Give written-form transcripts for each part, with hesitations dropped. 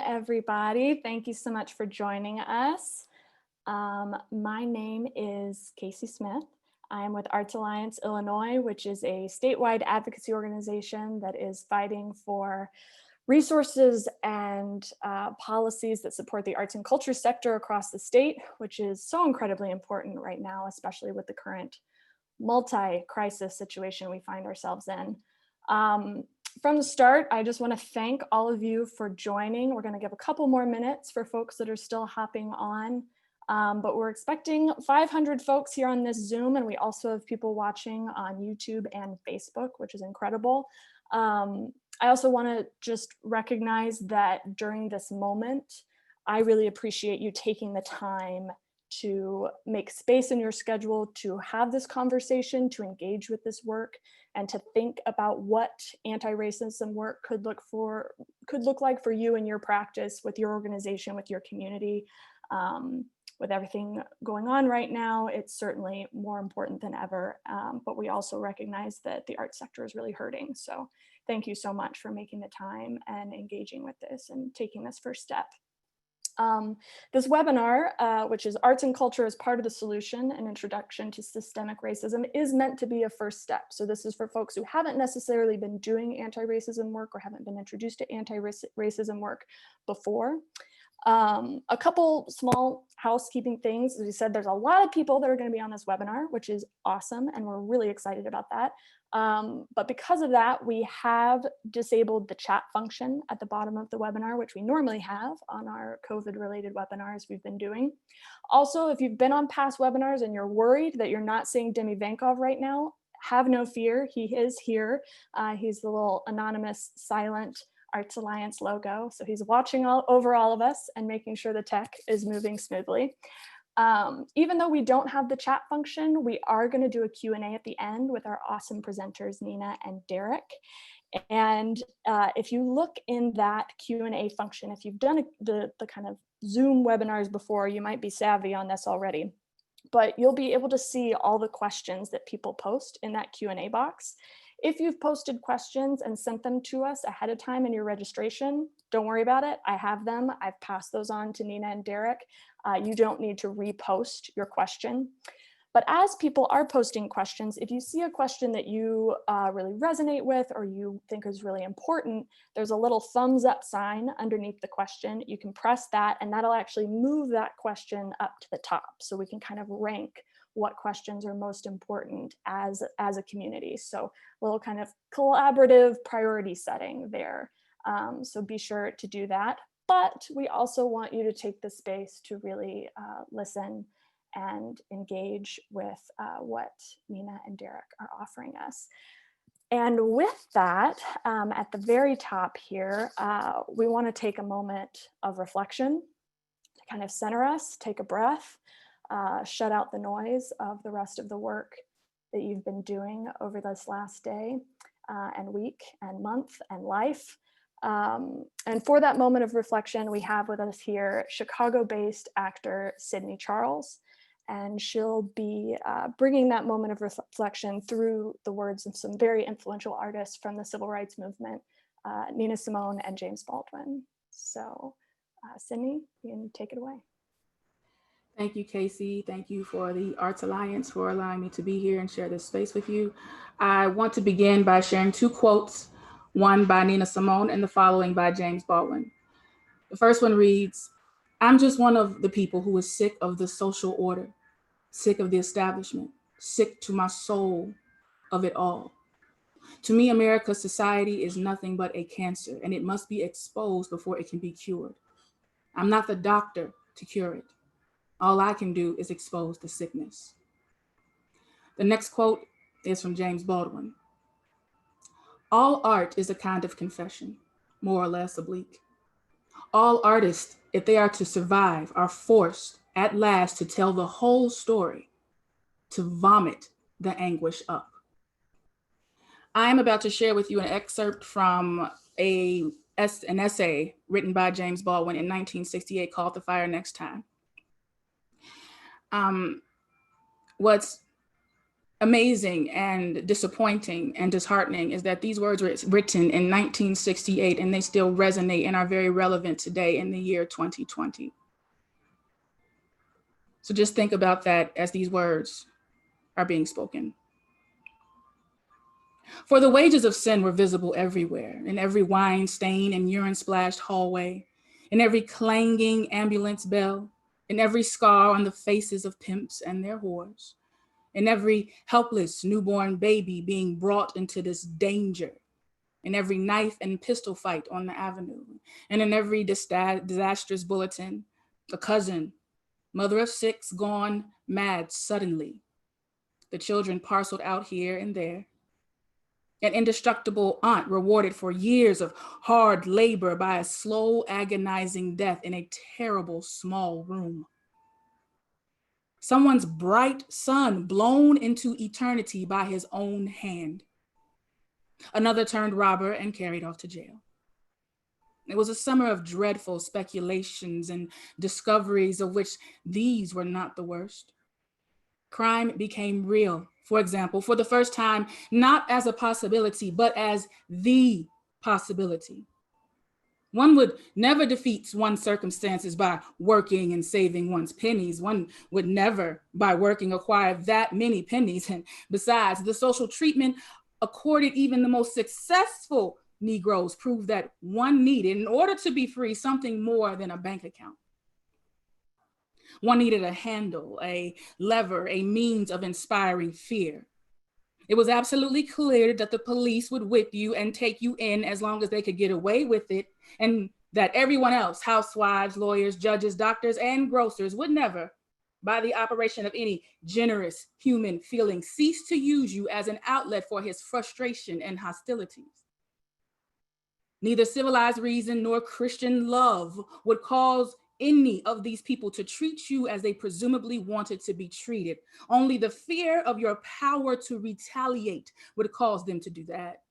everybody. Thank you so much for joining us. My name is Casey Smith. I am with Arts Alliance Illinois, which is a statewide advocacy organization that is fighting for resources and policies that support the arts and culture sector across the state, which is so incredibly important right now, especially with the current multi-crisis situation we find ourselves in. From the start, I just want to thank all of you for joining. We're going to give a couple more minutes for folks that are still hopping on, but we're expecting 500 folks here on this Zoom, and we also have people watching on YouTube and Facebook, which is incredible. I also want to just recognize that during this moment, I really appreciate you taking the time to make space in your schedule to have this conversation, to engage with this work, and to think about what anti-racism work could look like for you in your practice, with your organization, with your community. With everything going on right now, it's certainly more important than ever, but we also recognize that the art sector is really hurting. So thank you so much for making the time and engaging with this and taking this first step. This webinar, which is Arts and Culture as Part of the Solution, an Introduction to Systemic Racism, is meant to be a first step. So this is for folks who haven't necessarily been doing anti-racism work or haven't been introduced to anti-racism work before. A couple small housekeeping things. As we said, there's a lot of people that are going to be on this webinar, which is awesome, and we're really excited about that. But because of that, we have disabled the chat function at the bottom of the webinar, which we normally have on our COVID-related webinars we've been doing. Also, if you've been on past webinars and you're worried that you're not seeing Demi Vankov right now, have no fear, he is here. He's the little anonymous silent Arts Alliance logo. So he's watching over all of us and making sure the tech is moving smoothly. Even though we don't have the chat function, we are going to do a Q&A at the end with our awesome presenters, Nina and Derrick. And if you look in that Q&A function, if you've done the kind of Zoom webinars before, you might be savvy on this already, but you'll be able to see all the questions that people post in that Q&A box. If you've posted questions and sent them to us ahead of time in your registration, don't worry about it. I have them. I've passed those on to Nina and Derrick. You don't need to repost your question. But as people are posting questions, if you see a question that you really resonate with or you think is really important, there's a little thumbs up sign underneath the question. You can press that, and that'll actually move that question up to the top, so we can kind of rank what questions are most important as a community. So a little kind of collaborative priority setting there. So be sure to do that. But we also want you to take the space to really listen and engage with what Nina and Derrick are offering us. And with that, at the very top here, we want to take a moment of reflection to kind of center us, take a breath, shut out the noise of the rest of the work that you've been doing over this last day and week and month and life. And for that moment of reflection, we have with us here Chicago-based actor Sydney Charles, and she'll be bringing that moment of reflection through the words of some very influential artists from the civil rights movement, Nina Simone and James Baldwin. So Sydney, you can take it away. Thank you, Casey. Thank you for the Arts Alliance for allowing me to be here and share this space with you. I want to begin by sharing two quotes, one by Nina Simone and the following by James Baldwin. The first one reads, "I'm just one of the people who is sick of the social order, sick of the establishment, sick to my soul of it all. To me, America's society is nothing but a cancer, and it must be exposed before it can be cured. I'm not the doctor to cure it. All I can do is expose the sickness." The next quote is from James Baldwin. "All art is a kind of confession, more or less oblique. All artists, if they are to survive, are forced at last to tell the whole story, to vomit the anguish up." I am about to share with you an excerpt from an essay written by James Baldwin in 1968 called "The Fire Next Time." What's amazing and disappointing and disheartening is that these words were written in 1968 and they still resonate and are very relevant today in the year 2020. So just think about that as these words are being spoken. For the wages of sin were visible everywhere, in every wine stain and urine splashed hallway, in every clanging ambulance bell, in every scar on the faces of pimps and their whores, in every helpless newborn baby being brought into this danger, in every knife and pistol fight on the avenue, and in every disastrous bulletin, a cousin, mother of 6 gone mad suddenly, the children parceled out here and there, an indestructible aunt rewarded for years of hard labor by a slow, agonizing death in a terrible small room. Someone's bright son blown into eternity by his own hand. Another turned robber and carried off to jail. It was a summer of dreadful speculations and discoveries, of which these were not the worst. Crime became real, for example, for the first time, not as a possibility, but as the possibility. One would never defeat one's circumstances by working and saving one's pennies. One would never, by working, acquire that many pennies. And besides, the social treatment accorded even the most successful Negroes proved that one needed, in order to be free, something more than a bank account. One needed a handle, a lever, a means of inspiring fear. It was absolutely clear that the police would whip you and take you in as long as they could get away with it, and that everyone else, housewives, lawyers, judges, doctors, and grocers, would never, by the operation of any generous human feeling, cease to use you as an outlet for his frustration and hostilities. Neither civilized reason nor Christian love would cause any of these people to treat you as they presumably wanted to be treated. Only the fear of your power to retaliate would cause them to do that,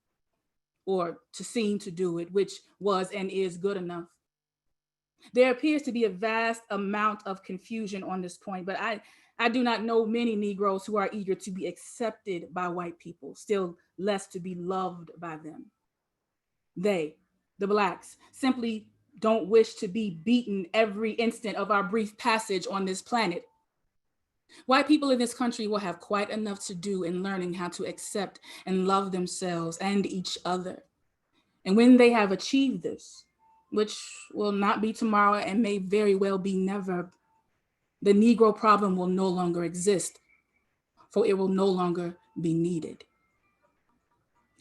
or to seem to do it, which was and is good enough. There appears to be a vast amount of confusion on this point, but I do not know many Negroes who are eager to be accepted by white people, still less to be loved by them. They, the Blacks, simply don't wish to be beaten every instant of our brief passage on this planet. White people in this country will have quite enough to do in learning how to accept and love themselves and each other. And when they have achieved this, which will not be tomorrow and may very well be never, the Negro problem will no longer exist, for it will no longer be needed.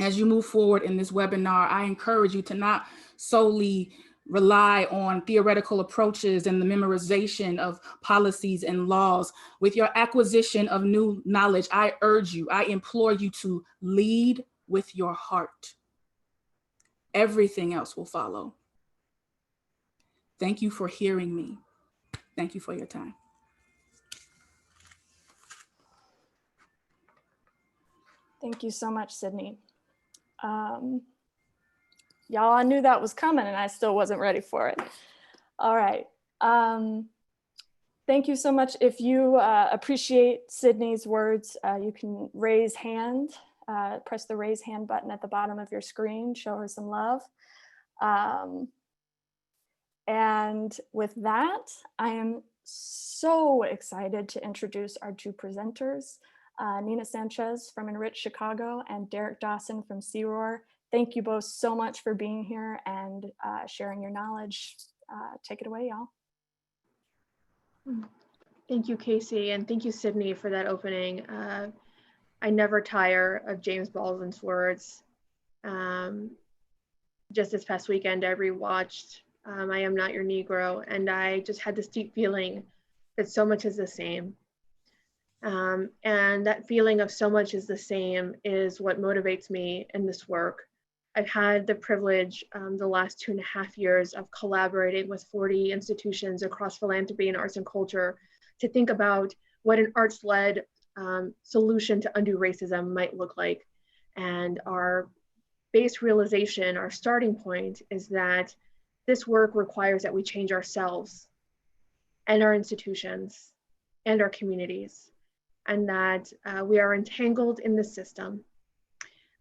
As you move forward in this webinar, I encourage you to not solely rely on theoretical approaches and the memorization of policies and laws. With your acquisition of new knowledge, I urge you, I implore you to lead with your heart. Everything else will follow. Thank you for hearing me. Thank you for your time. Thank you so much, Sydney. Y'all, I knew that was coming and I still wasn't ready for it. All right. Thank you so much. If you appreciate Sydney's words, you can raise hand, press the raise hand button at the bottom of your screen, show her some love. And with that, I am so excited to introduce our 2 presenters, Nina Sanchez from Enrich Chicago and Derrick Dawson from CROAR. Thank you both so much for being here and sharing your knowledge. Take it away, y'all. Thank you, Casey, and thank you, Sydney, for that opening. I never tire of James Baldwin's words. Just this past weekend, I rewatched I Am Not Your Negro, and I just had this deep feeling that so much is the same. And that feeling of so much is the same is what motivates me in this work. I've had the privilege the last 2.5 years of collaborating with 40 institutions across philanthropy and arts and culture to think about what an arts-led solution to undo racism might look like. And our base realization, our starting point, is that this work requires that we change ourselves and our institutions and our communities. and that we are entangled in the system,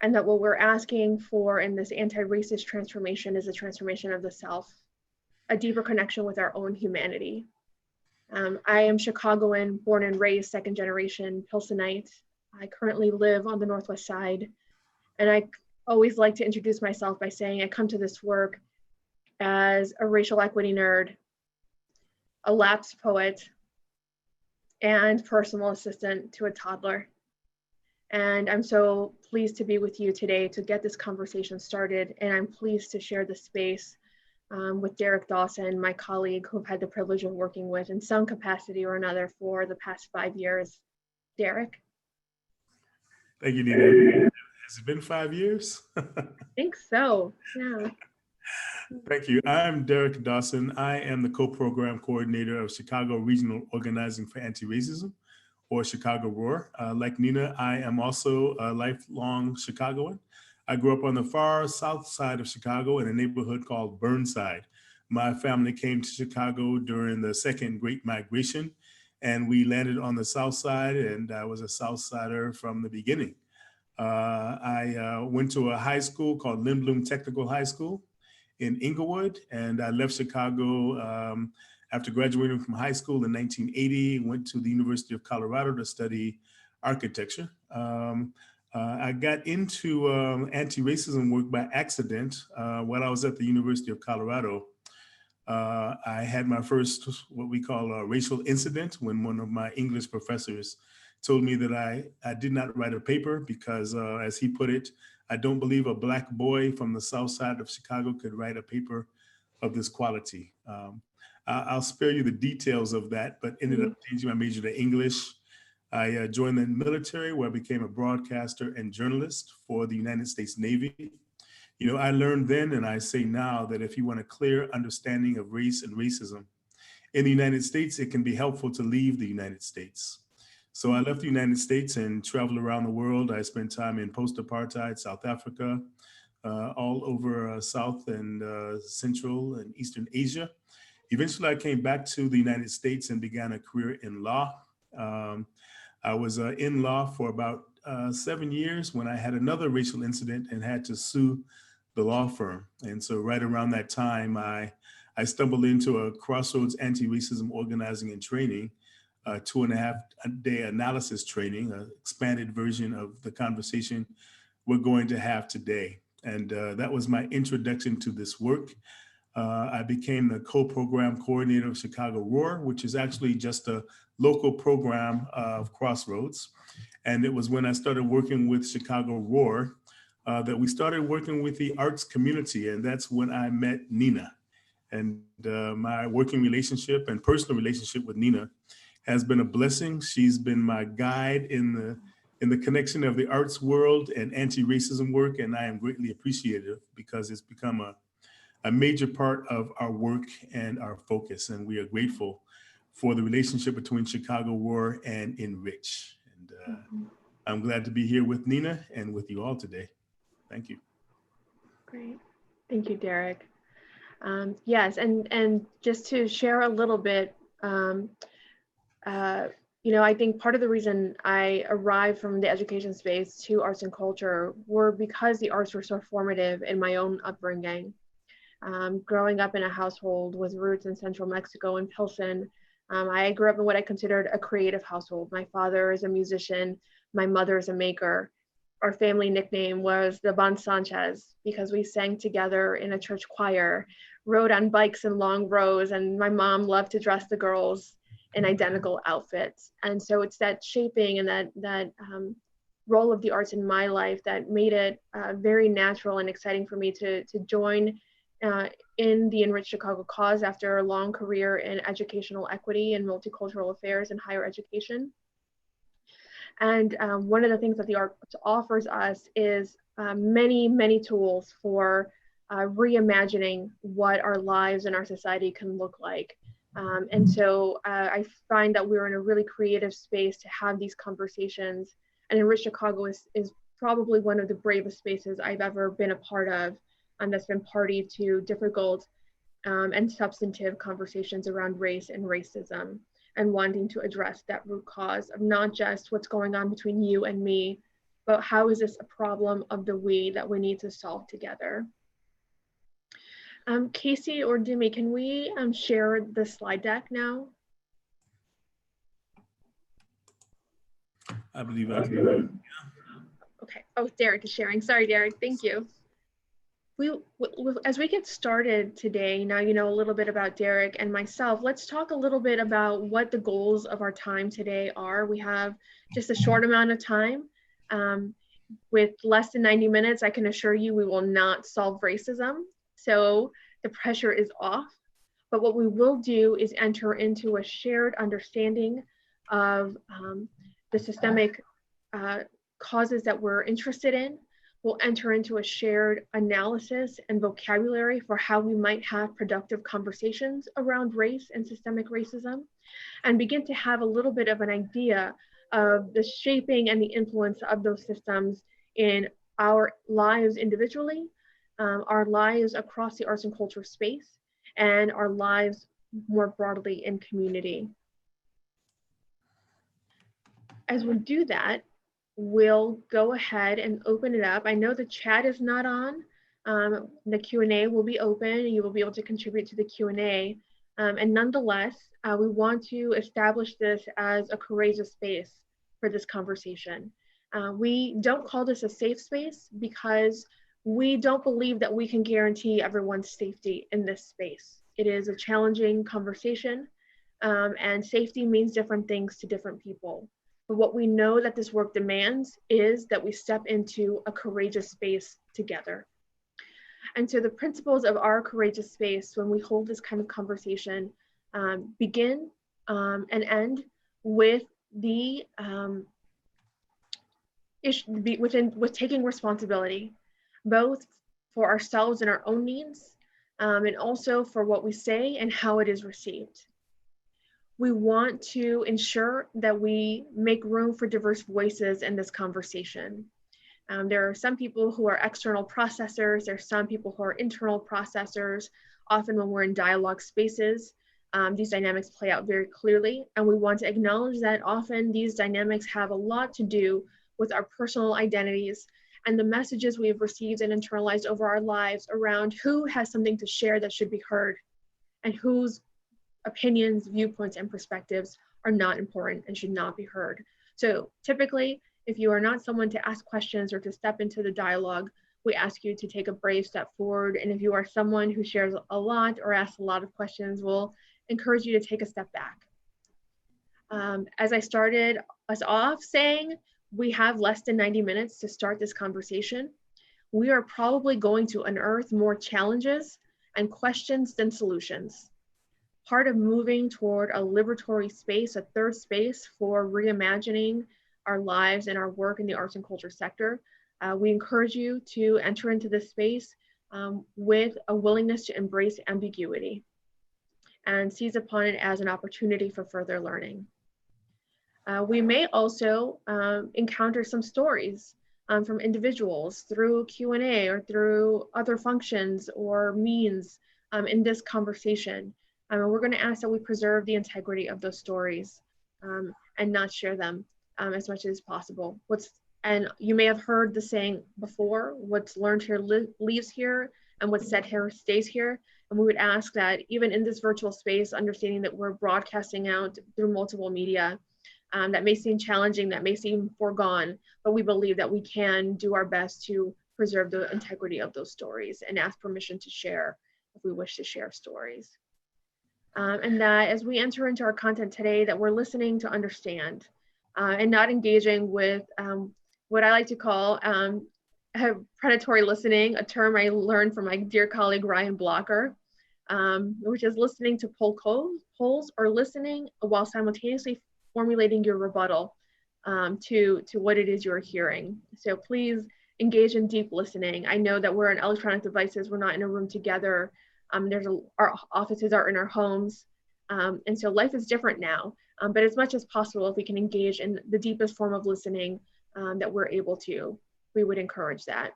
and that what we're asking for in this anti-racist transformation is a transformation of the self, a deeper connection with our own humanity. I am Chicagoan, born and raised, second generation Pilsenite. I currently live on the Northwest Side, and I always like to introduce myself by saying I come to this work as a racial equity nerd, a lapsed poet, and personal assistant to a toddler. And I'm so pleased to be with you today to get this conversation started. And I'm pleased to share the space with Derrick Dawson, my colleague who I've had the privilege of working with in some capacity or another for the past 5 years. Derrick? Thank you, Nina. Has it been 5 years? I think so, yeah. Thank you. I'm Derrick Dawson. I am the co-program coordinator of Chicago Regional Organizing for Antiracism, or Chicago ROAR. Like Nina, I am also a lifelong Chicagoan. I grew up on the far south side of Chicago in a neighborhood called Burnside. My family came to Chicago during the Second Great Migration, and we landed on the south side, and I was a South Sider from the beginning. I went to a high school called Lindblom Technical High School in Inglewood, and I left Chicago after graduating from high school in 1980, went to the University of Colorado to study architecture. I got into anti-racism work by accident while I was at the University of Colorado. I had my first, what we call a racial incident, when one of my English professors told me that I did not write a paper because, as he put it, I don't believe a Black boy from the south side of Chicago could write a paper of this quality. I'll spare you the details of that, but ended up changing my major to English. I joined the military, where I became a broadcaster and journalist for the United States Navy. You know, I learned then, and I say now, that if you want a clear understanding of race and racism in the United States, it can be helpful to leave the United States. So I left the United States and traveled around the world. I spent time in post-apartheid South Africa, all over South and Central and Eastern Asia. Eventually, I came back to the United States and began a career in law. I was in law for about 7 years when I had another racial incident and had to sue the law firm. And so right around that time, I stumbled into a Crossroads Anti-Racism Organizing and Training, 2.5-day analysis training, an expanded version of the conversation we're going to have today. And that was my introduction to this work. I became the co-program coordinator of Chicago ROAR, which is actually just a local program of Crossroads. And it was when I started working with Chicago ROAR that we started working with the arts community. And that's when I met Nina. And my working relationship and personal relationship with Nina has been a blessing. She's been my guide in the connection of the arts world and anti-racism work. And I am greatly appreciative because it's become a major part of our work and our focus. And we are grateful for the relationship between Chicago ROAR and Enrich. And I'm glad to be here with Nina and with you all today. Thank you. Great. Thank you, Derrick. Yes, and just to share a little bit, you know, I think part of the reason I arrived from the education space to arts and culture were because the arts were so formative in my own upbringing. Growing up in a household with roots in central Mexico in Pilsen, I grew up in what I considered a creative household. My father is a musician, my mother is a maker. Our family nickname was the Band Sanchez because we sang together in a church choir, rode on bikes in long rows, and my mom loved to dress the girls in identical outfits. And so it's that shaping and that role of the arts in my life that made it very natural and exciting for me to join in the Enrich Chicago cause after a long career in educational equity and multicultural affairs and higher education. And one of the things that the arts offers us is many, many tools for reimagining what our lives and our society can look like. And so I find that we're in a really creative space to have these conversations. And Enrich Chicago is probably one of the bravest spaces I've ever been a part of, that's been party to difficult and substantive conversations around race and racism. and wanting to address that root cause of not just what's going on between you and me, but how is this a problem of the we that we need to solve together. Casey or Demi, can we share the slide deck now? I believe I can. Okay. Oh, Derrick is sharing. Sorry, Derrick. Thank you. As we get started today, now you know a little bit about Derrick and myself, let's talk a little bit about what the goals of our time today are. We have just a short amount of time. With less than 90 minutes, I can assure you we will not solve racism. So the pressure is off. But what we will do is enter into a shared understanding of the systemic causes that we're interested in. We'll enter into a shared analysis and vocabulary for how we might have productive conversations around race and systemic racism, and begin to have a little bit of an idea of the shaping and the influence of those systems in our lives individually, our lives across the arts and culture space, and our lives more broadly in community. As we do that, we'll go ahead and open it up. I know the chat is not on. The Q&A will be open. You will be able to contribute to the Q&A. And nonetheless, we want to establish this as a courageous space for this conversation. We don't call this a safe space because we don't believe that we can guarantee everyone's safety in this space. It is a challenging conversation, and safety means different things to different people. But what we know that this work demands is that we step into a courageous space together. And so the principles of our courageous space when we hold this kind of conversation begin and end with the with taking responsibility, both for ourselves and our own needs, and also for what we say and how it is received. We want to ensure that we make room for diverse voices in this conversation. There are some people who are external processors. There are some people who are internal processors. Often when we're in dialogue spaces, these dynamics play out very clearly. And we want to acknowledge that often these dynamics have a lot to do with our personal identities and the messages we have received and internalized over our lives around who has something to share that should be heard and whose opinions, viewpoints, and perspectives are not important and should not be heard. So typically, if you are not someone to ask questions or to step into the dialogue, we ask you to take a brave step forward. And if you are someone who shares a lot or asks a lot of questions, we'll encourage you to take a step back. As I started us off saying, we have less than 90 minutes to start this conversation. We are probably going to unearth more challenges and questions than solutions. Part of moving toward a liberatory space, a third space for reimagining our lives and our work in the arts and culture sector, we encourage you to enter into this space with a willingness to embrace ambiguity and seize upon it as an opportunity for further learning. We may also encounter some stories from individuals through Q&A or through other functions or means in this conversation. And we're going to ask that we preserve the integrity of those stories and not share them as much as possible. And you may have heard the saying before, what's learned here leaves here and what's said here stays here. And we would ask that even in this virtual space, understanding that we're broadcasting out through multiple media, that may seem challenging, that may seem foregone, but we believe that we can do our best to preserve the integrity of those stories and ask permission to share if we wish to share stories. And that as we enter into our content today, that we're listening to understand and not engaging with what I like to call predatory listening, a term I learned from my dear colleague, Ryan Blocker, which is listening to poll polls or listening while simultaneously formulating your rebuttal to what it is you're hearing. So please engage in deep listening. I know that we're on electronic devices, we're not in a room together. Our offices are in our homes. And so life is different now, but as much as possible, if we can engage in the deepest form of listening that we're able to, we would encourage that.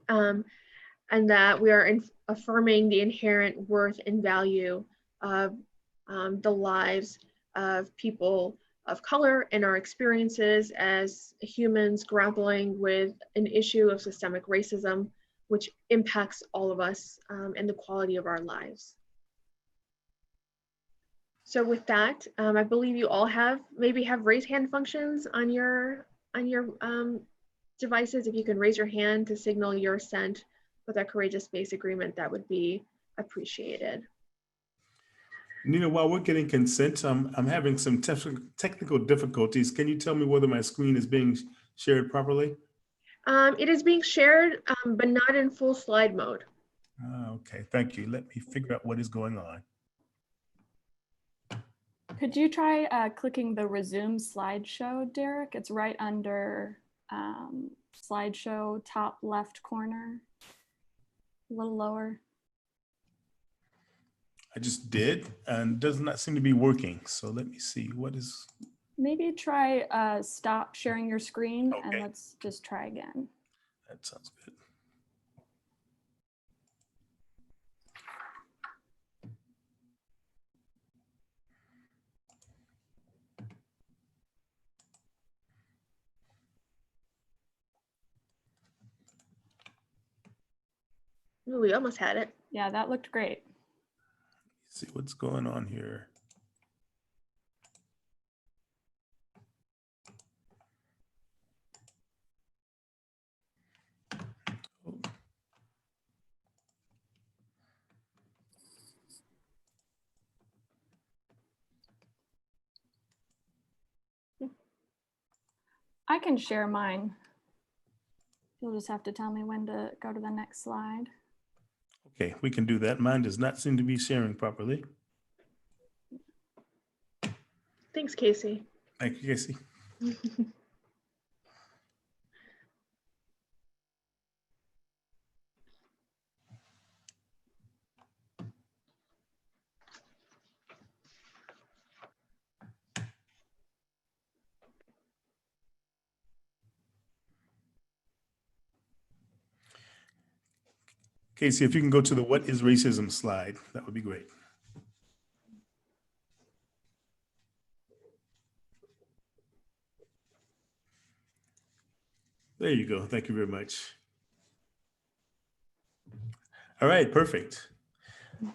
And that we are affirming the inherent worth and value of the lives of people of color and our experiences as humans grappling with an issue of systemic racism, which impacts all of us and the quality of our lives. So with that, I believe you all maybe have raise hand functions on your devices. If you can raise your hand to signal your assent with our Courageous Space Agreement, that would be appreciated. Nina, while we're getting consent, I'm having some technical difficulties. Can you tell me whether my screen is being shared properly? It is being shared, but not in full slide mode. Okay, thank you. Let me figure out what is going on. Could you try clicking the resume slideshow, Derrick? It's right under slideshow, top left corner, a little lower. I just did, and it does not seem to be working. So let me see what is. Maybe try stop sharing your screen, Okay. and let's just try again. That sounds good. Ooh, we almost had it. Yeah, that looked great. See what's going on here. I can share mine. You'll just have to tell me when to go to the next slide. Okay, we can do that. Mine does not seem to be sharing properly. Thanks, Casey. Thank you, Casey. Casey, if you can go to the what is racism slide, that would be great. There you go. Thank you very much. All right, perfect.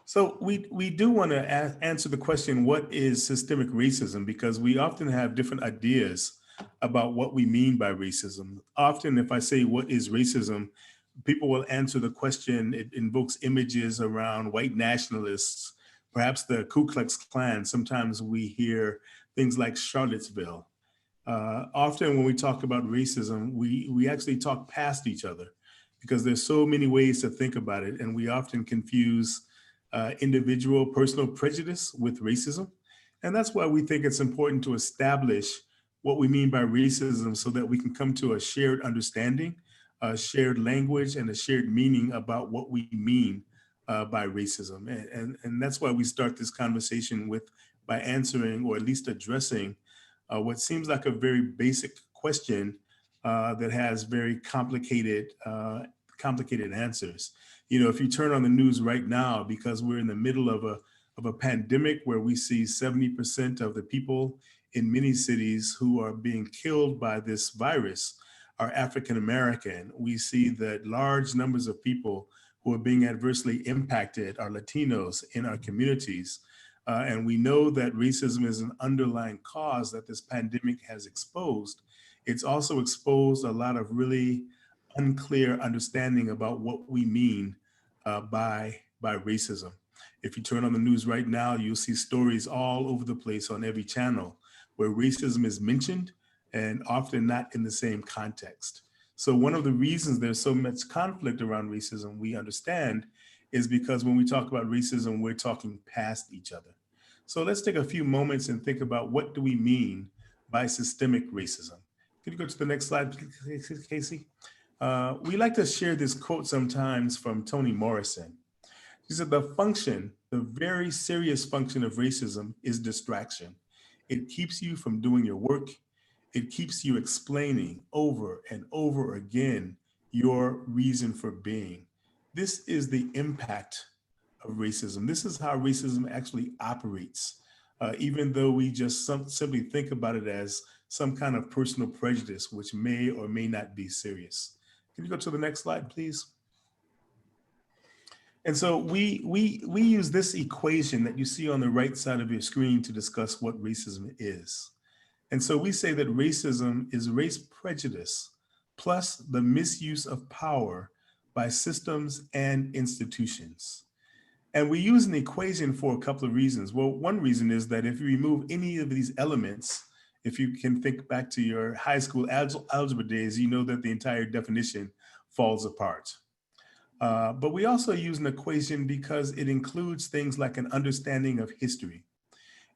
So we do want to answer the question, what is systemic racism? Because we often have different ideas about what we mean by racism. Often if I say, what is racism? People will answer the question, it invokes images around white nationalists, perhaps the Ku Klux Klan. Sometimes we hear things like Charlottesville. Often when we talk about racism, we actually talk past each other because there's so many ways to think about it. And we often confuse individual personal prejudice with racism. And that's why we think it's important to establish what we mean by racism so that we can come to a shared understanding, a shared language, and a shared meaning about what we mean by racism. And that's why we start this conversation by answering, or at least addressing, what seems like a very basic question that has very complicated answers. You know, if you turn on the news right now, because we're in the middle of a pandemic where we see 70% of the people in many cities who are being killed by this virus are African American. We see that large numbers of people who are being adversely impacted are Latinos in our communities. And we know that racism is an underlying cause that this pandemic has exposed. It's also exposed a lot of really unclear understanding about what we mean by racism. If you turn on the news right now, you'll see stories all over the place on every channel where racism is mentioned and often not in the same context. So one of the reasons there's so much conflict around racism, we understand, is because when we talk about racism, we're talking past each other. So let's take a few moments and think about, what do we mean by systemic racism? Could you go to the next slide, Casey? We like to share this quote sometimes from Toni Morrison. She said, the very serious function of racism is distraction. It keeps you from doing your work. It keeps you explaining over and over again your reason for being. This is the impact of racism. This is how racism actually operates even though we just simply think about it as some kind of personal prejudice, which may or may not be serious. Can you go to the next slide, please? And so we use this equation that you see on the right side of your screen to discuss what racism is. And so we say that racism is race prejudice plus the misuse of power by systems and institutions. And we use an equation for a couple of reasons. Well, one reason is that if you remove any of these elements, if you can think back to your high school algebra days, you know that the entire definition falls apart. But we also use an equation because it includes things like an understanding of history.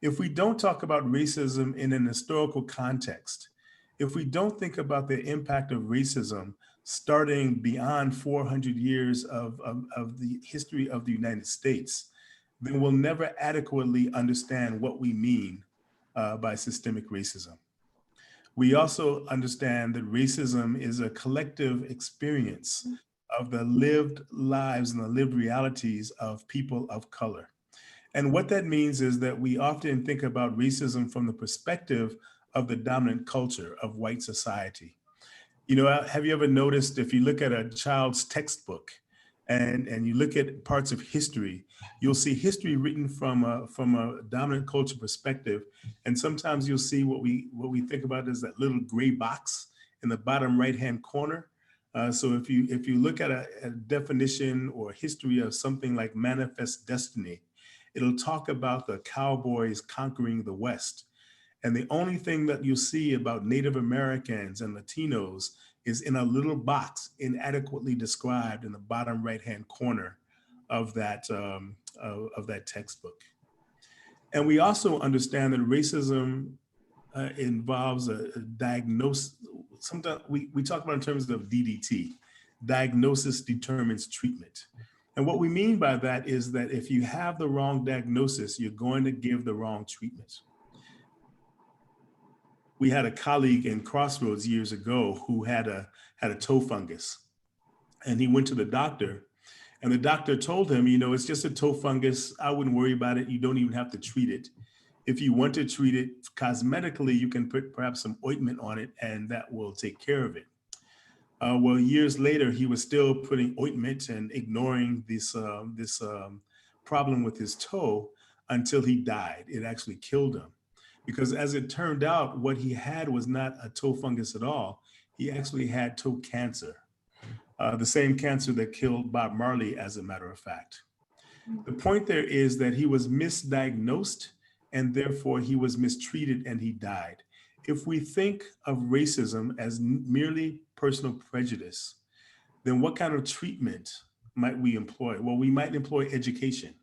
If we don't talk about racism in an historical context, if we don't think about the impact of racism starting beyond 400 years of the history of the United States, then we'll never adequately understand what we mean by systemic racism. We also understand that racism is a collective experience of the lived lives and the lived realities of people of color. And what that means is that we often think about racism from the perspective of the dominant culture of white society. You know, have you ever noticed if you look at a child's textbook and you look at parts of history, you'll see history written from a dominant culture perspective. And sometimes you'll see what we think about as that little gray box in the bottom right-hand corner. So if you look at a definition or history of something like Manifest Destiny, it'll talk about the cowboys conquering the West. And the only thing that you see about Native Americans and Latinos is in a little box inadequately described in the bottom right-hand corner of that textbook. And we also understand that racism involves a diagnosis. Sometimes we talk about in terms of DDT, diagnosis determines treatment. And what we mean by that is that if you have the wrong diagnosis, you're going to give the wrong treatment. We had a colleague in Crossroads years ago who had a toe fungus, and he went to the doctor, and the doctor told him, you know, it's just a toe fungus. I wouldn't worry about it. You don't even have to treat it. If you want to treat it cosmetically, you can put perhaps some ointment on it, and that will take care of it. Well, years later, he was still putting ointment and ignoring this problem with his toe until he died. It actually killed him. Because as it turned out, what he had was not a toe fungus at all. He actually had toe cancer, the same cancer that killed Bob Marley, as a matter of fact. The point there is that he was misdiagnosed, and therefore he was mistreated and he died. If we think of racism as merely personal prejudice, then what kind of treatment might we employ? Well, we might employ education.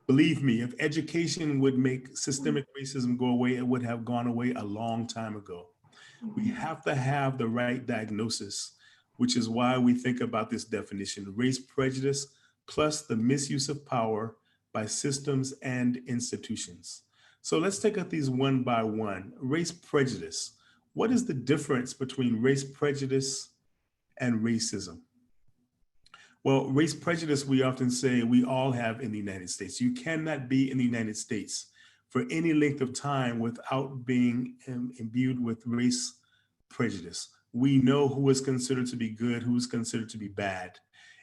Believe me, if education would make systemic racism go away, it would have gone away a long time ago. We have to have the right diagnosis, which is why we think about this definition: race prejudice plus the misuse of power by systems and institutions. So let's take up these one by one. Race prejudice. What is the difference between race prejudice and racism? Well, race prejudice, we often say we all have in the United States. You cannot be in the United States for any length of time without being imbued with race prejudice. We know who is considered to be good, who is considered to be bad.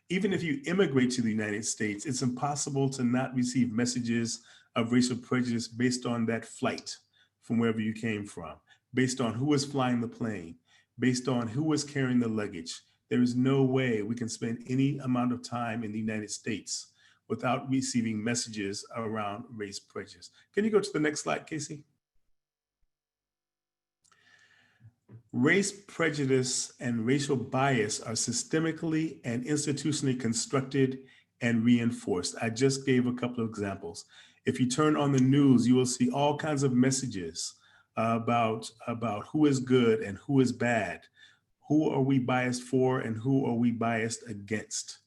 Even if you immigrate to the United States, it's impossible to not receive messages of racial prejudice based on that flight from wherever you came from, based on who was flying the plane, based on who was carrying the luggage. There is no way we can spend any amount of time in the United States without receiving messages around race prejudice. Can you go to the next slide, Casey? Race prejudice and racial bias are systemically and institutionally constructed and reinforced. I just gave a couple of examples. If you turn on the news, you will see all kinds of messages about who is good and who is bad. Who are we biased for and who are we biased against?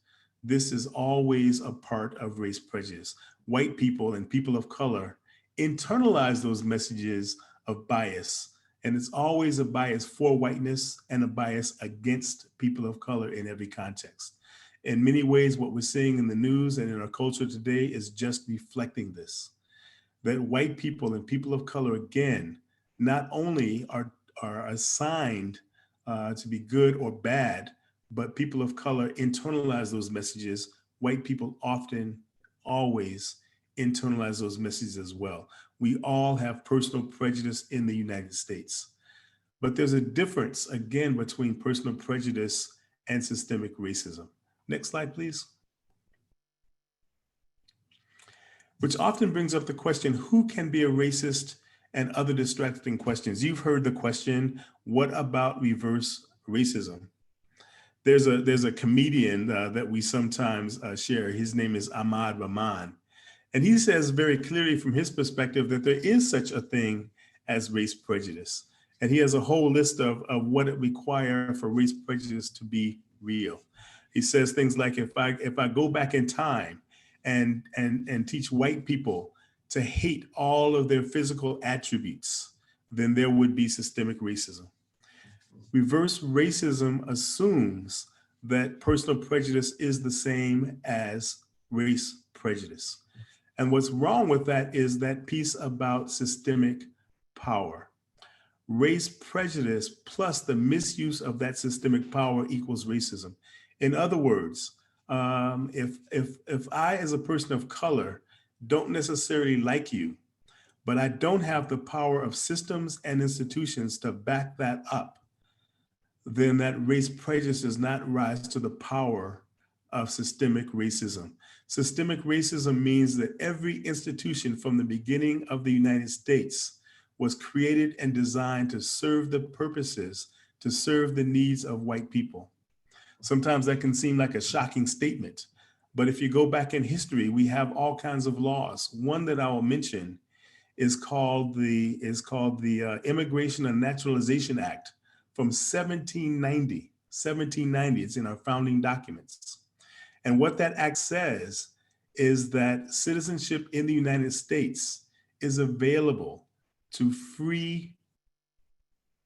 This is always a part of race prejudice. White people and people of color internalize those messages of bias, and it's always a bias for whiteness and a bias against people of color in every context. In many ways, what we're seeing in the news and in our culture today is just reflecting this. that white people and people of color, again, not only are assigned to be good or bad, but people of color internalize those messages. White people often, always internalize those messages as well. We all have personal prejudice in the United States. But there's a difference, again, between personal prejudice and systemic racism. Next slide, please. Which often brings up the question, who can be a racist, and other distracting questions. You've heard the question, what about reverse racism? There's a comedian that we sometimes share. His name is Ahmad Rahman. And he says very clearly from his perspective that there is such a thing as race prejudice. And he has a whole list of what it requires for race prejudice to be real. He says things like, if I go back in time and teach white people to hate all of their physical attributes, then there would be systemic racism. Reverse racism assumes that personal prejudice is the same as race prejudice. And what's wrong with that is that piece about systemic power. Race prejudice plus the misuse of that systemic power equals racism. In other words, if I, as a person of color, don't necessarily like you, but I don't have the power of systems and institutions to back that up, then that race prejudice does not rise to the power of systemic racism. Systemic racism means that every institution from the beginning of the United States was created and designed to serve the purposes, to serve the needs of white people. Sometimes that can seem like a shocking statement, but if you go back in history, we have all kinds of laws. One that I will mention is called the Immigration and Naturalization Act from 1790. 1790, it's in our founding documents. And what that act says is that citizenship in the United States is available to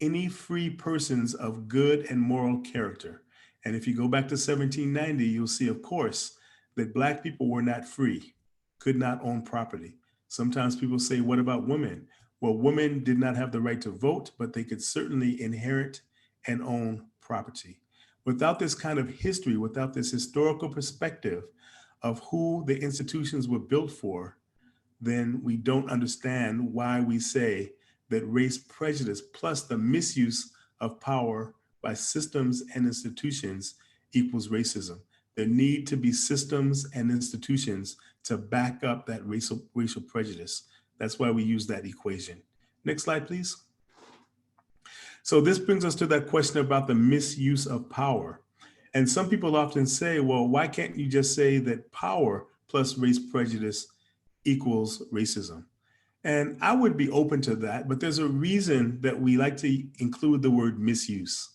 any free persons of good and moral character. And if you go back to 1790, you'll see, of course, that Black people were not free, could not own property. Sometimes people say, what about women? Well, women did not have the right to vote, but they could certainly inherit and own property. Without this kind of history, without this historical perspective of who the institutions were built for, then we don't understand why we say that race prejudice plus the misuse of power by systems and institutions equals racism. There need to be systems and institutions to back up that racial prejudice. That's why we use that equation. Next slide, please. So this brings us to that question about the misuse of power. And some people often say, well, why can't you just say that power plus race prejudice equals racism? And I would be open to that, but there's a reason that we like to include the word misuse.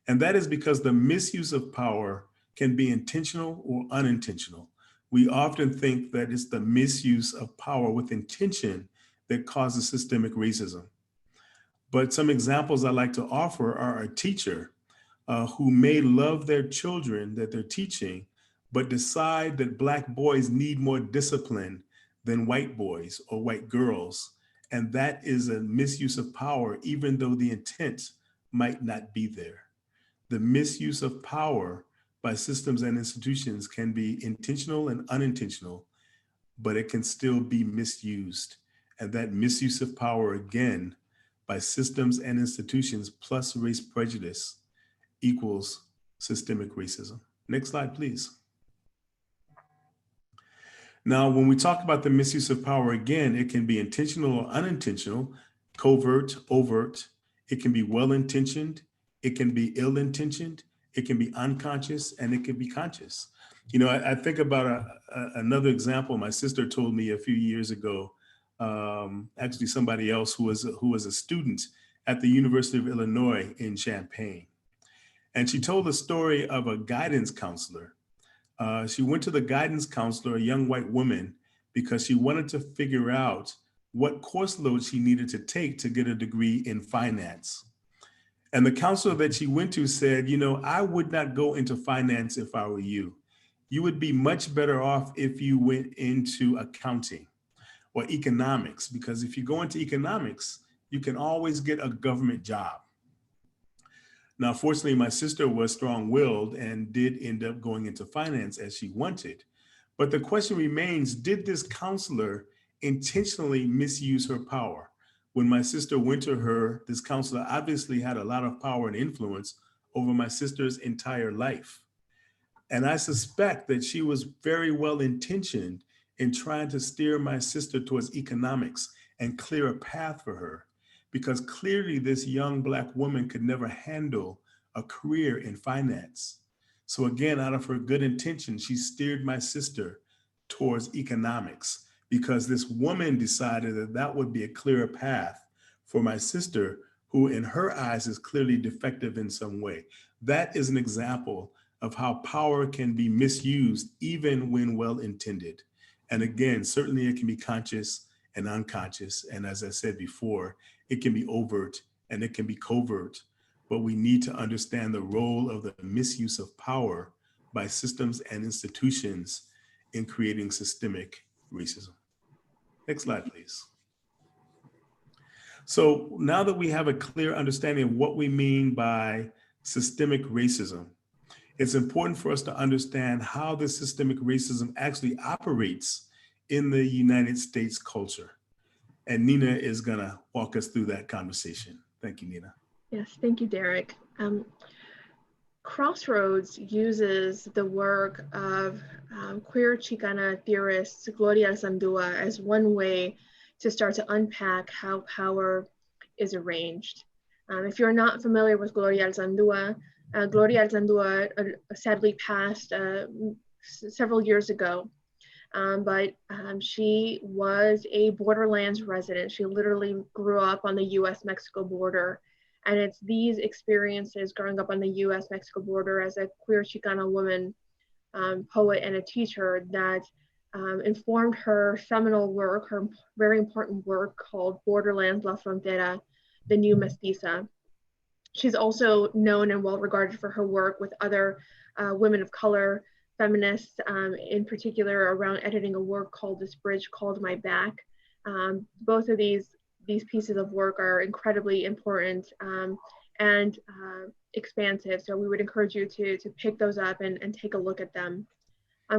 And that is because the misuse of power can be intentional or unintentional. We often think that it's the misuse of power with intention that causes systemic racism. But some examples I like to offer are a teacher who may love their children that they're teaching, but decide that Black boys need more discipline than white boys or white girls. And that is a misuse of power, even though the intent might not be there. The misuse of power by systems and institutions can be intentional and unintentional, but it can still be misused. And that misuse of power, again, by systems and institutions plus race prejudice equals systemic racism. Next slide, please. Now, when we talk about the misuse of power, again, it can be intentional or unintentional, covert, overt. It can be well-intentioned. It can be ill-intentioned. It can be unconscious, and it can be conscious. You know, I think about another example my sister told me a few years ago, actually somebody else who was a student at the University of Illinois in Champaign. And she told the story of a guidance counselor. She went to the guidance counselor, a young white woman, because she wanted to figure out what course load she needed to take to get a degree in finance. And the counselor that she went to said, you know, I would not go into finance if I were you. You would be much better off if you went into accounting. or economics, because if you go into economics, you can always get a government job. Now, fortunately, my sister was strong-willed and did end up going into finance as she wanted. But the question remains, did this counselor intentionally misuse her power? When my sister went to her, this counselor obviously had a lot of power and influence over my sister's entire life. And I suspect that she was very well intentioned in trying to steer my sister towards economics and clear a path for her, because clearly this young Black woman could never handle a career in finance. So again, out of her good intention, she steered my sister towards economics, because this woman decided that that would be a clearer path for my sister, who in her eyes is clearly defective in some way. That is an example of how power can be misused even when well-intended. And again, certainly it can be conscious and unconscious. And as I said before, it can be overt and it can be covert, but we need to understand the role of the misuse of power by systems and institutions in creating systemic racism. Next slide, please. So now that we have a clear understanding of what we mean by systemic racism, it's important for us to understand how this systemic racism actually operates in the United States culture. And Nina is gonna walk us through that conversation. Thank you, Nina. Yes, thank you, Derrick. Crossroads uses the work of queer Chicana theorist Gloria Alzandua as one way to start to unpack how power is arranged. If you're not familiar with Gloria Alzandua sadly passed several years ago, but she was a Borderlands resident. She literally grew up on the US-Mexico border. And it's these experiences growing up on the US-Mexico border as a queer Chicana woman, poet and a teacher that informed her seminal work, her very important work called Borderlands La Frontera, The New Mestiza. She's also known and well regarded for her work with other women of color, feminists, in particular around editing a work called This Bridge Called My Back. Both of these pieces of work are incredibly important and expansive. So we would encourage you to pick those up and take a look at them.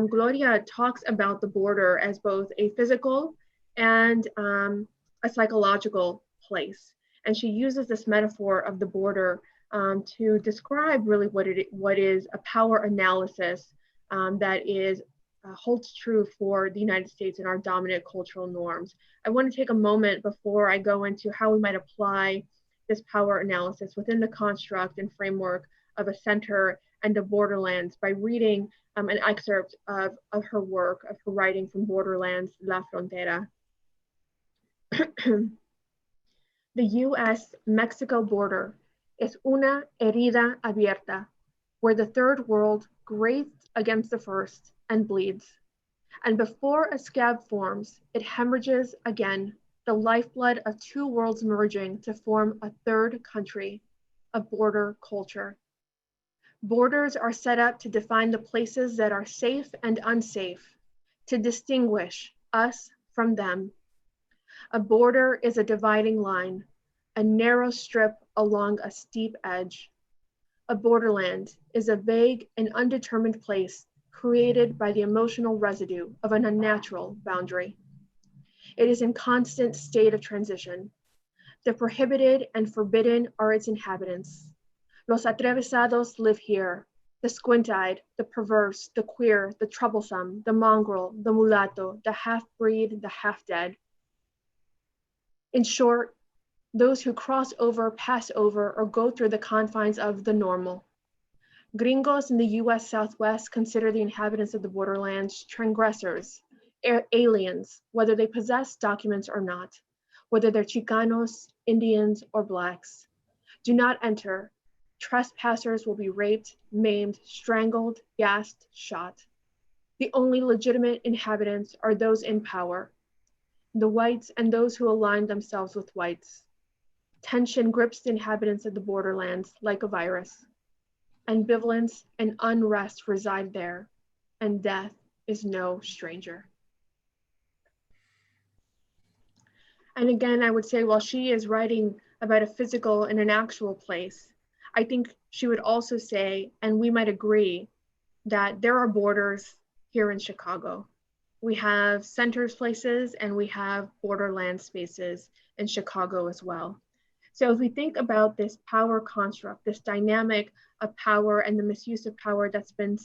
Gloria talks about the border as both a physical and a psychological place. And she uses this metaphor of the border to describe really what is a power analysis that is holds true for the United States and our dominant cultural norms. I want to take a moment before I go into how we might apply this power analysis within the construct and framework of a center and the borderlands by reading an excerpt of her work, of her writing from Borderlands La Frontera. The US-Mexico border es una herida abierta, where the third world grates against the first and bleeds. And before a scab forms, it hemorrhages again, the lifeblood of two worlds merging to form a third country, a border culture. Borders are set up to define the places that are safe and unsafe, to distinguish us from them. A border is a dividing line, a narrow strip along a steep edge. A borderland is a vague and undetermined place created by the emotional residue of an unnatural boundary. It is in constant state of transition. The prohibited and forbidden are its inhabitants. Los atravesados live here, the squint-eyed, the perverse, the queer, the troublesome, the mongrel, the mulatto, the half-breed, the half-dead. In short, those who cross over, pass over, or go through the confines of the normal. Gringos in the US Southwest consider the inhabitants of the borderlands transgressors, aliens, whether they possess documents or not, whether they're Chicanos, Indians, or Blacks. Do not enter. Trespassers will be raped, maimed, strangled, gassed, shot. The only legitimate inhabitants are those in power, the whites and those who align themselves with whites. Tension grips the inhabitants of the borderlands like a virus. Ambivalence and unrest reside there, and death is no stranger. And again, I would say, while she is writing about a physical and an actual place, I think she would also say, and we might agree, that there are borders here in Chicago. We have centers places and we have borderland spaces in Chicago as well. So as we think about this power construct, this dynamic of power and the misuse of power that's been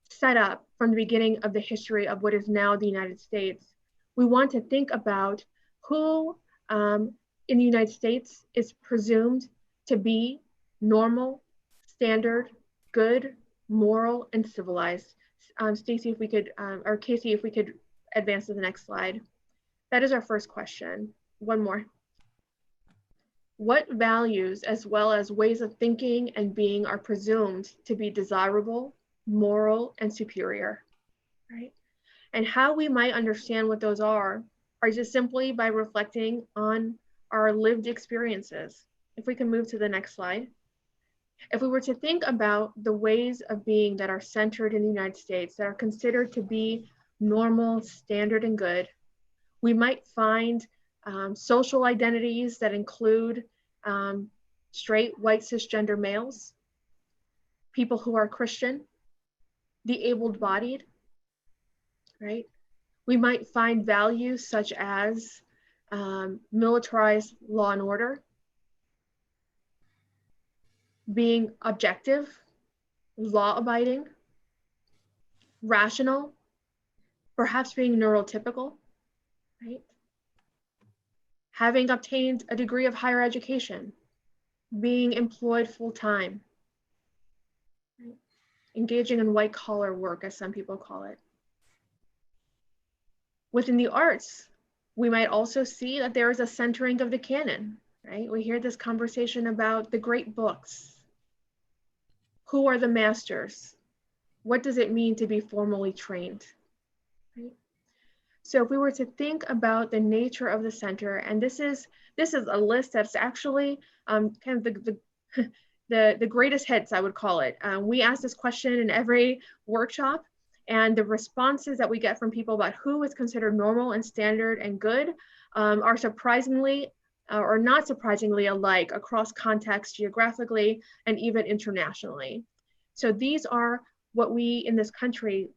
set up from the beginning of the history of what is now the United States, we want to think about who in the United States is presumed to be normal, standard, good, moral, and civilized. Stacy, if we could, or Casey, if we could advance to the next slide. That is our first question. One more. What values as well as ways of thinking and being are presumed to be desirable, moral, and superior, right? And how we might understand what those are just simply by reflecting on our lived experiences. If we can move to the next slide. If we were to think about the ways of being that are centered in the United States, that are considered to be normal, standard, and good, we might find social identities that include straight, white, cisgender males, people who are Christian, the able-bodied, right? We might find values such as militarized law and order, being objective, law-abiding, rational, perhaps being neurotypical, right? Having obtained a degree of higher education, being employed full-time, right? Engaging in white-collar work, as some people call it. Within the arts, we might also see that there is a centering of the canon, right? We hear this conversation about the great books. Who are the masters? What does it mean to be formally trained? Right? So if we were to think about the nature of the center, and this is a list that's actually kind of the greatest hits, I would call it. We ask this question in every workshop, and the responses that we get from people about who is considered normal and standard and good are surprisingly or not surprisingly alike across contexts, geographically, and even internationally. So these are what we in this country,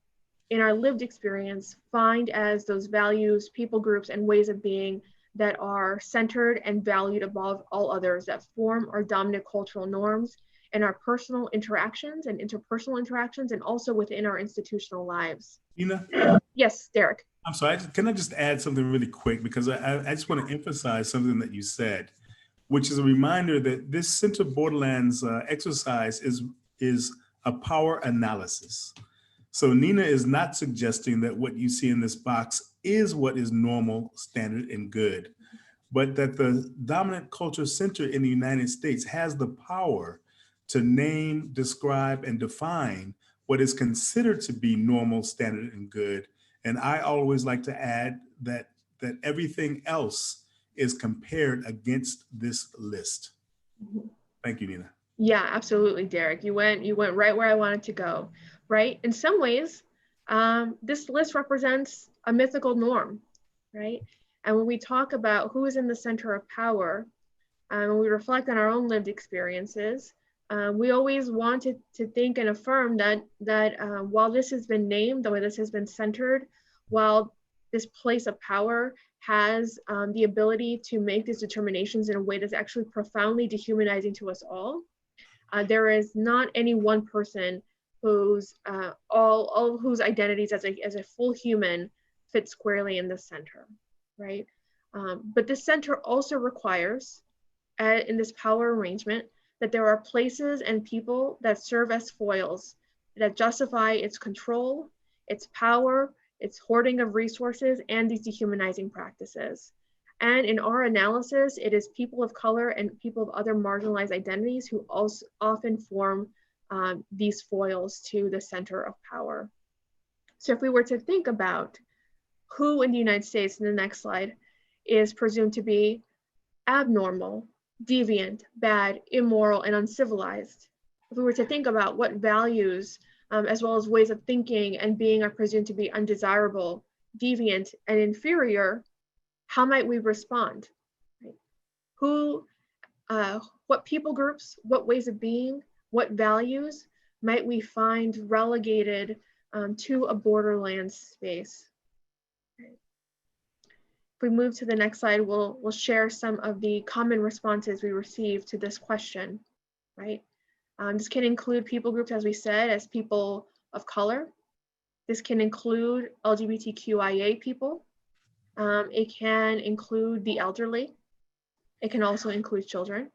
in our lived experience, find as those values, people groups, and ways of being that are centered and valued above all others, that form our dominant cultural norms in our personal interactions and interpersonal interactions, and also within our institutional lives. Nina? Yes, Derrick. I'm sorry, can I just add something really quick? Because I just want to emphasize something that you said, which is a reminder that this Center Borderlands exercise is a power analysis. So Nina is not suggesting that what you see in this box is what is normal, standard, and good, but that the dominant culture center in the United States has the power to name, describe, and define what is considered to be normal, standard, and good. And I always like to add that everything else is compared against this list. Thank you, Nina. Yeah, absolutely, Derrick. You went right where I wanted to go, right? In some ways, this list represents a mythical norm, right? And when we talk about who is in the center of power, when we reflect on our own lived experiences, we always want to think and affirm that while this has been named, the way this has been centered, while this place of power has the ability to make these determinations in a way that's actually profoundly dehumanizing to us all, there is not any one person whose all whose identities as a full human fit squarely in the center, right? But this center also requires, in this power arrangement, that there are places and people that serve as foils that justify its control, its power, its hoarding of resources, and these dehumanizing practices. And in our analysis, it is people of color and people of other marginalized identities who also often form these foils to the center of power. So if we were to think about who in the United States, in the next slide, is presumed to be abnormal, deviant, bad, immoral, and uncivilized, if we were to think about what values as well as ways of thinking and being are presumed to be undesirable, deviant, and inferior, how might we respond? what people groups, what ways of being, what values might we find relegated to a borderlands space? If we move to the next slide, we'll share some of the common responses we received to this question, right? This can include people groups, as we said, as people of color. This can include LGBTQIA people. It can include the elderly. It can also include children.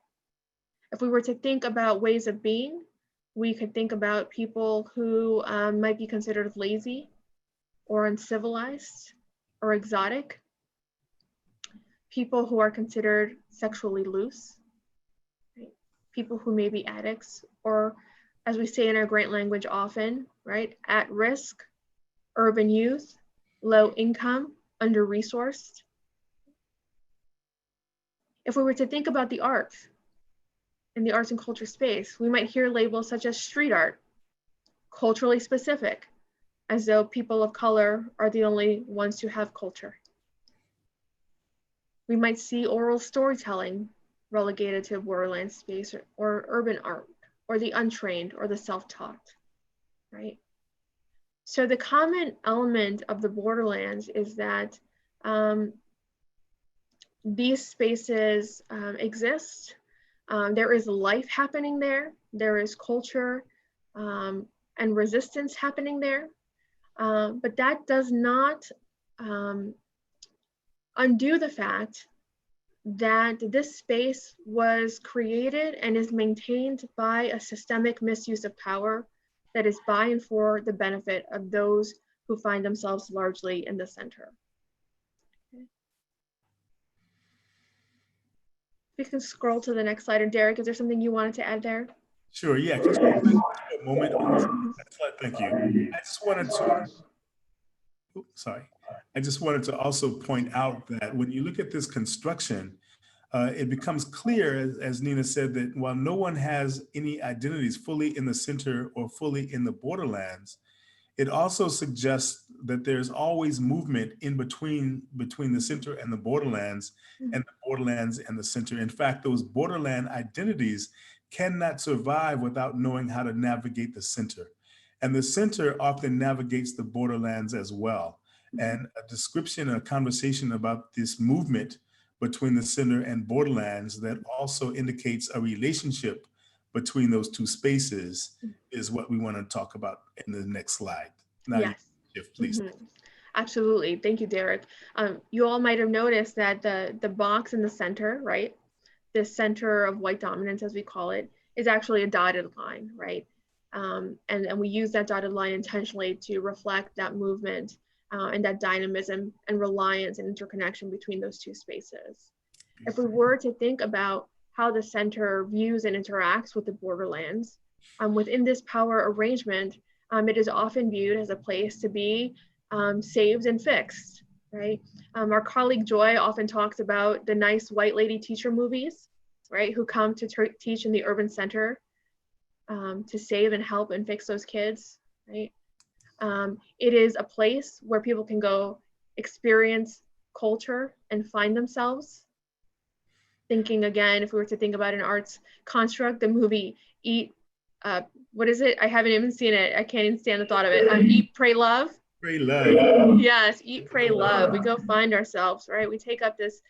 If we were to think about ways of being, we could think about people who might be considered lazy or uncivilized or exotic. People who are considered sexually loose. Right? People who may be addicts, or as we say in our great language often, right? At risk, urban youth, low income, under-resourced. If we were to think about the arts, in the arts and culture space, we might hear labels such as street art, culturally specific, as though people of color are the only ones who have culture. We might see oral storytelling relegated to borderland space, or urban art, or the untrained, or the self-taught, right? So the common element of the borderlands is that these spaces exist. There is life happening there. There is culture and resistance happening there. But that does not undo the fact that this space was created and is maintained by a systemic misuse of power that is by and for the benefit of those who find themselves largely in the center. Okay. We can scroll to the next slide. And Derrick, is there something you wanted to add there? Sure, yeah, just a moment on this slide. Thank you. I just wanted to also point out that when you look at this construction, it becomes clear, as Nina said, that while no one has any identities fully in the center or fully in the borderlands, it also suggests that there's always movement in between the center and the borderlands, and the borderlands and the center. In fact, those borderland identities cannot survive without knowing how to navigate the center. And the center often navigates the borderlands as well. And a description, a conversation about this movement between the center and borderlands that also indicates a relationship between those two spaces is what we want to talk about in the next slide. Now, yes. Shift, please. Absolutely. Thank you, Derrick. You all might have noticed that the box in the center, right? The center of white dominance, as we call it, is actually a dotted line, right? And we use that dotted line intentionally to reflect that movement and that dynamism and reliance and interconnection between those two spaces. If we were to think about how the center views and interacts with the borderlands, within this power arrangement, it is often viewed as a place to be saved and fixed, right? Our colleague Joy often talks about the nice white lady teacher movies, right? Who come to teach in the urban center to save and help and fix those kids, right? It is a place where people can go experience culture and find themselves. Thinking again, if we were to think about an arts construct, the movie Eat, what is it? I haven't even seen it. I can't even stand the thought of it. Eat, Pray, Love. Pray, love. Yes, Eat, Pray, Love. We go find ourselves, right? We take up this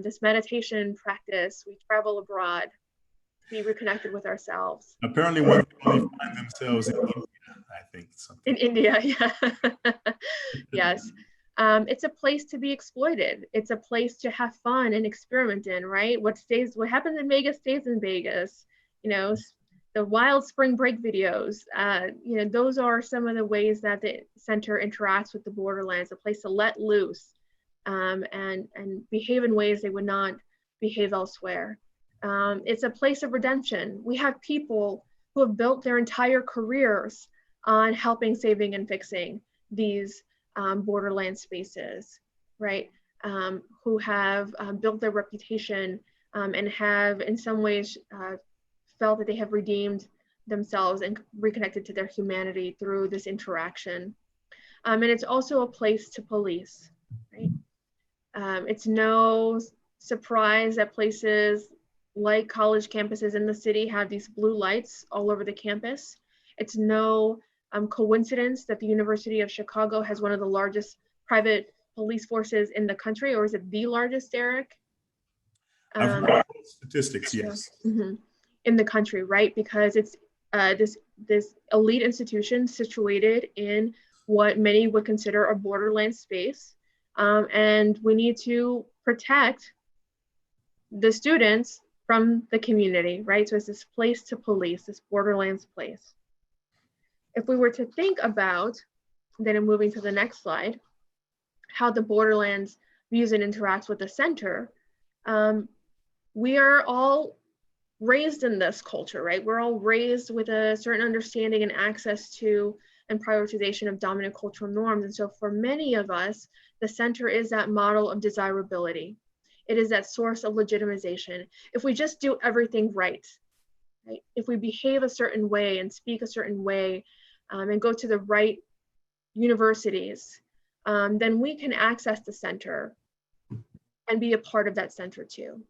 this meditation practice. We travel abroad to be reconnected with ourselves. Apparently, one can only find themselves in India, I think. In India, yeah. Yes. It's a place to be exploited. It's a place to have fun and experiment in, right? What happens in Vegas stays in Vegas. You know, the wild spring break videos. You know, those are some of the ways that the center interacts with the borderlands. A place to let loose and behave in ways they would not behave elsewhere. It's a place of redemption. We have people who have built their entire careers on helping, saving, and fixing these borderland spaces, right? Who have built their reputation and have in some ways felt that they have redeemed themselves and reconnected to their humanity through this interaction. And it's also a place to police, right? It's no surprised that places like college campuses in the city have these blue lights all over the campus. It's no coincidence that the University of Chicago has one of the largest private police forces in the country, or is it the largest, Derrick? I've heard statistics, yes. In the country, right? Because it's this elite institution situated in what many would consider a borderland space. And we need to protect the students from the community, right? So it's this place to police, this borderlands place. If we were to think about, then I'm moving to the next slide, how the borderlands views and interacts with the center, we are all raised in this culture, right? We're all raised with a certain understanding and access to and prioritization of dominant cultural norms. And so for many of us, the center is that model of desirability. It is that source of legitimization. If we just do everything right? If we behave a certain way and speak a certain way and go to the right universities, then we can access the center and be a part of that center too,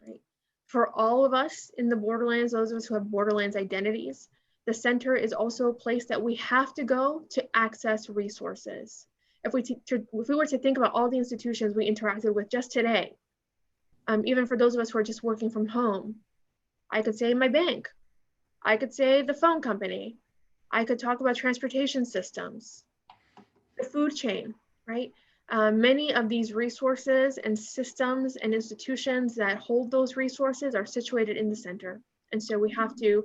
right? For all of us in the borderlands, those of us who have borderlands identities, the center is also a place that we have to go to access resources. If we were to think about all the institutions we interacted with just today, even for those of us who are just working from home, I could say my bank, I could say the phone company, I could talk about transportation systems, the food chain, right? Many of these resources and systems and institutions that hold those resources are situated in the center. And so we have to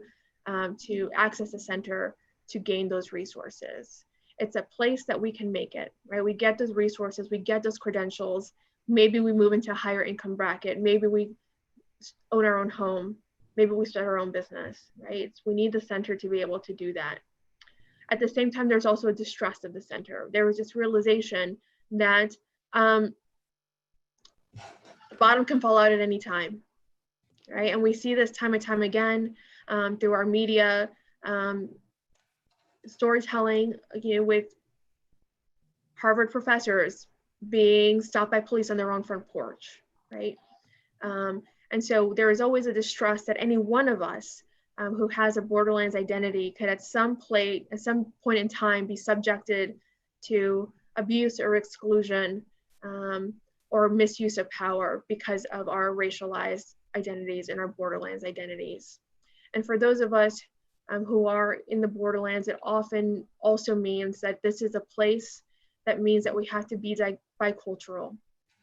access the center to gain those resources. It's a place that we can make it, right? We get those resources, we get those credentials. Maybe we move into a higher income bracket. Maybe we own our own home. Maybe we start our own business, right? We need the center to be able to do that. At the same time, there's also a distrust of the center. There was this realization that the bottom can fall out at any time, right? And we see this time and time again through our media, storytelling, with Harvard professors being stopped by police on their own front porch, right? And so there is always a distrust that any one of us who has a borderlands identity could at some point in time be subjected to abuse or exclusion or misuse of power because of our racialized identities and our borderlands identities. And for those of us who are in the borderlands, it often also means that this is a place that means that we have to be bicultural.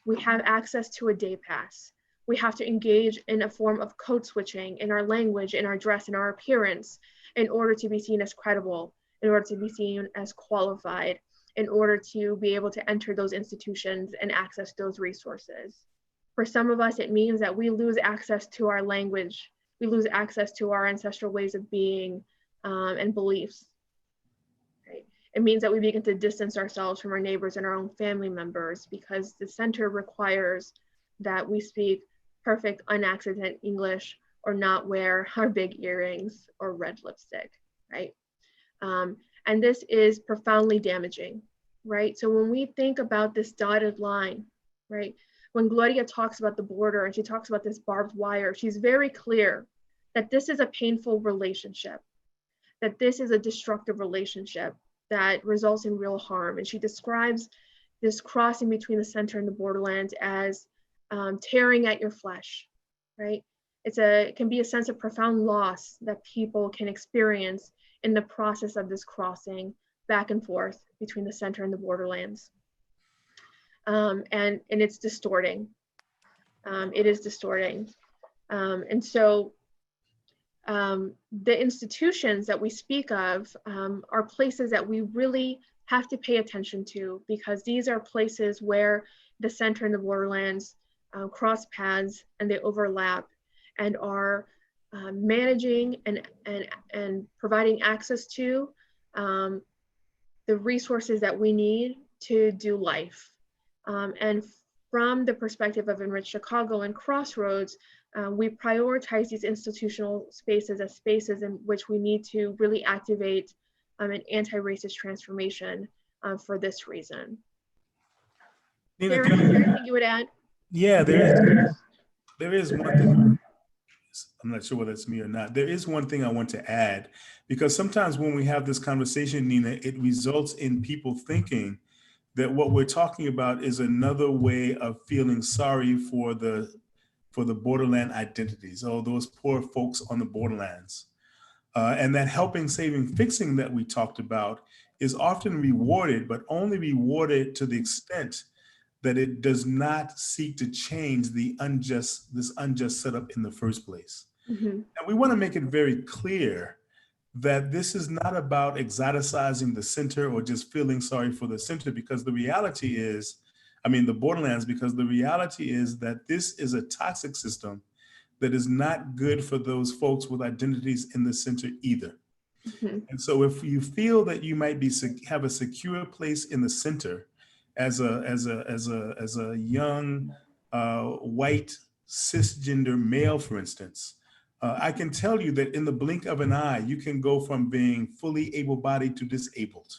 We have access to a day pass. We have to engage in a form of code switching in our language, in our dress, in our appearance, in order to be seen as credible, in order to be seen as qualified, in order to be able to enter those institutions and access those resources. For some of us, it means that we lose access to our language. We lose access to our ancestral ways of being and beliefs. Right? It means that we begin to distance ourselves from our neighbors and our own family members because the center requires that we speak perfect, unaccented English or not wear our big earrings or red lipstick, right? And this is profoundly damaging, right? So when we think about this dotted line, right? When Gloria talks about the border and she talks about this barbed wire, she's very clear that this is a painful relationship, that this is a destructive relationship that results in real harm. And she describes this crossing between the center and the borderlands as tearing at your flesh, right? It can be a sense of profound loss that people can experience in the process of this crossing back and forth between the center and the borderlands. And it's distorting. It is distorting. And so the institutions that we speak of are places that we really have to pay attention to because these are places where the center and the borderlands cross paths and they overlap and are managing and providing access to the resources that we need to do life. And from the perspective of Enrich Chicago and Crossroads, we prioritize these institutional spaces as spaces in which we need to really activate an anti-racist transformation for this reason. Nina, Derrick, is there anything you would add? Yeah, there is. there is one thing, I'm not sure whether it's me or not. There is one thing I want to add, because sometimes when we have this conversation, Nina, it results in people thinking that what we're talking about is another way of feeling sorry for the borderland identities, or those poor folks on the borderlands. And that helping, saving, fixing that we talked about is often rewarded, but only rewarded to the extent that it does not seek to change this unjust setup in the first place. Mm-hmm. And we want to make it very clear that this is not about exoticizing the center or just feeling sorry for the center, because the reality is, the borderlands, because the reality is that this is a toxic system that is not good for those folks with identities in the center either. Mm-hmm. And so if you feel that you might have a secure place in the center as a young white cisgender male, for instance, I can tell you that in the blink of an eye, you can go from being fully able-bodied to disabled.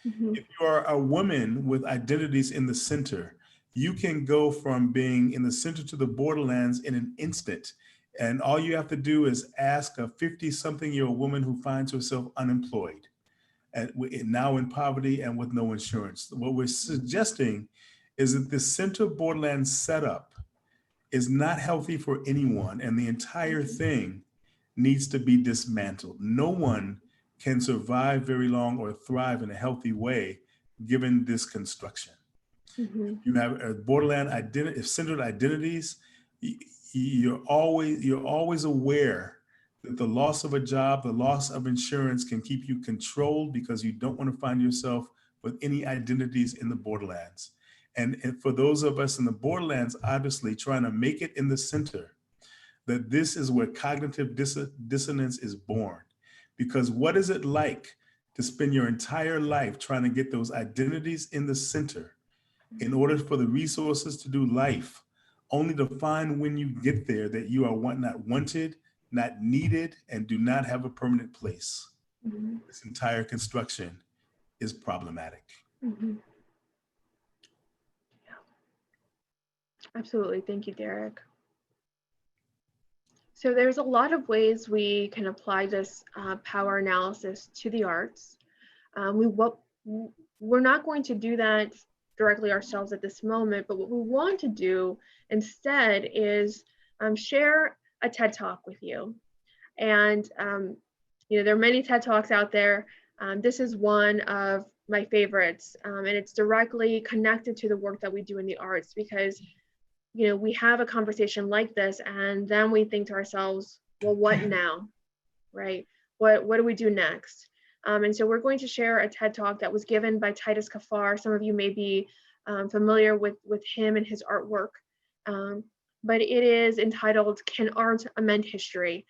Mm-hmm. If you are a woman with identities in the center, you can go from being in the center to the borderlands in an instant. And all you have to do is ask a 50-something-year-old woman who finds herself unemployed, and now in poverty and with no insurance. What we're suggesting is that the center borderlands setup is not healthy for anyone, and the entire thing needs to be dismantled. No one can survive very long or thrive in a healthy way given this construction. Mm-hmm. You have a borderland centered identities. You're always aware that the loss of a job, the loss of insurance can keep you controlled because you don't want to find yourself with any identities in the borderlands. And for those of us in the borderlands, obviously trying to make it in the center, that this is where cognitive dissonance is born. Because what is it like to spend your entire life trying to get those identities in the center in order for the resources to do life, only to find when you get there that you are not wanted, not needed, and do not have a permanent place? Mm-hmm. This entire construction is problematic. Mm-hmm. Yeah. Absolutely. Thank you, Derrick. So there's a lot of ways we can apply this power analysis to the arts. We're not going to do that directly ourselves at this moment, but what we want to do instead is share a TED Talk with you. And there are many TED Talks out there. This is one of my favorites, and it's directly connected to the work that we do in the arts, because we have a conversation like this, and then we think to ourselves, well, what now, right? What do we do next? And so we're going to share a TED Talk that was given by Titus Kaphar. Some of you may be familiar with him and his artwork, but it is entitled, "Can Art Amend History?"